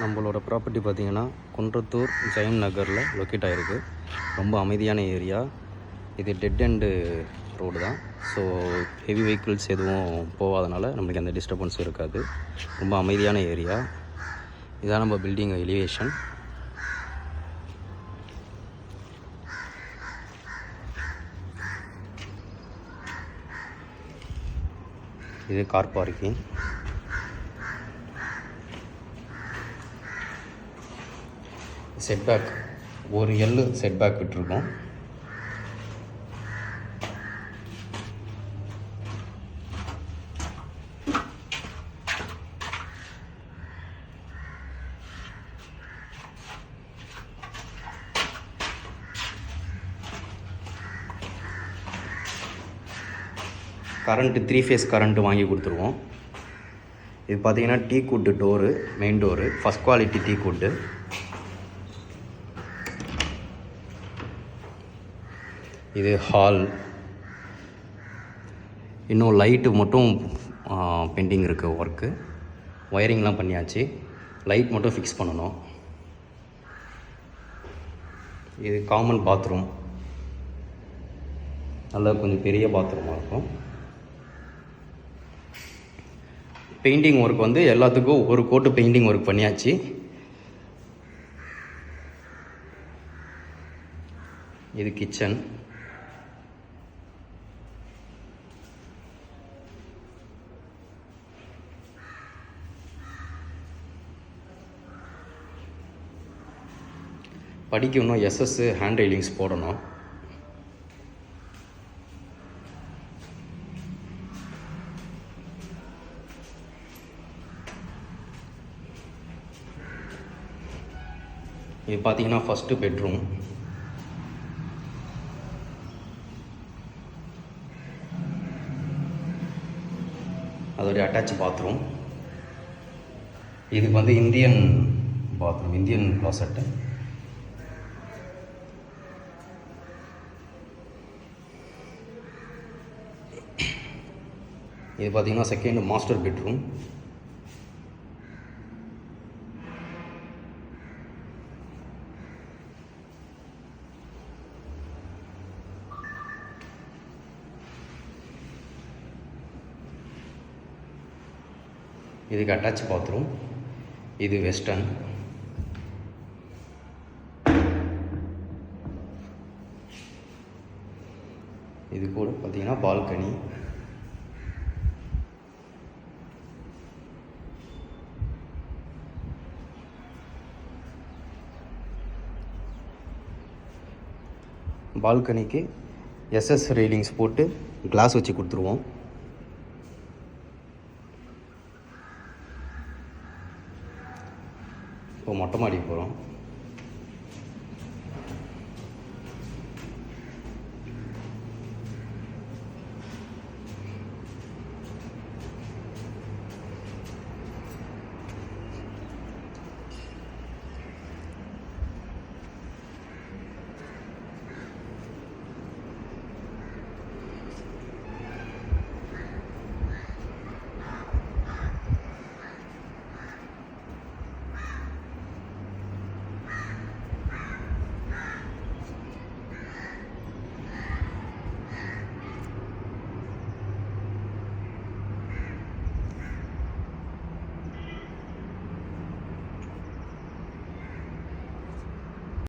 நம்மளோட ப்ராப்பர்ட்டி பார்த்திங்கன்னா குன்றத்தூர் ஜெயம் நகரில் லொக்கேட் ஆகிருக்கு. ரொம்ப அமைதியான ஏரியா. இது டெட் எண்டு ரோடு தான். ஸோ ஹெவி வெஹிக்கிள்ஸ் எதுவும் போகாதனால நம்மளுக்கு எந்த டிஸ்டர்பன்ஸும் இருக்காது. ரொம்ப அமைதியான ஏரியா. இதான் நம்ம பில்டிங் எலிவேஷன். இது கார் பார்க்கிங். செட்பேக் ஒரு எல்லு செட்பேக் விட்டுருக்கோம். கரண்ட்டு 3 ஃபேஸ் கரண்ட்டு வாங்கி கொடுத்துருவோம். இது பார்த்திங்கன்னா teak wood door, main door, first quality teak wood. இது ஹால். இன்னும் லைட்டு மட்டும் பெண்டிங் இருக்குது ஒர்க்கு. ஒயரிங்லாம் பண்ணியாச்சு. லைட் மட்டும் ஃபிக்ஸ் பண்ணணும். இது காமன் பாத்ரூம். நல்லா கொஞ்சம் பெரிய பாத்ரூமாக இருக்கும். பெயிண்டிங் ஒர்க் வந்து எல்லாத்துக்கும் ஒரு கோட்டு பெயிண்டிங் ஒர்க் பண்ணியாச்சு. இது கிச்சன். படிக்க இன்னும் எஸ்எஸ் ஹேண்ட் ரைலிங்ஸ் போடணும். இது பார்த்தீங்கன்னா ஃபஸ்ட்டு பெட்ரூம். அதோடைய அட்டாச் பாத்ரூம். இதுக்கு வந்து இந்தியன் பாத்ரூம், இந்தியன் க்ளாசெட்டு. இது பார்த்தீங்கன்னா செகண்ட் மாஸ்டர் பெட்ரூம். இதுக்கு அட்டாச் பாத்ரூம். இது வெஸ்டர்ன். இது கூட பார்த்தீங்கன்னா பால்கனி. பால்கனிக்கு எஸ்எஸ் ரெயிலிங்ஸ் போட்டு கிளாஸ் வச்சு கொடுத்துருவோம். இப்போ மொட்டை மாடி போகிறோம்.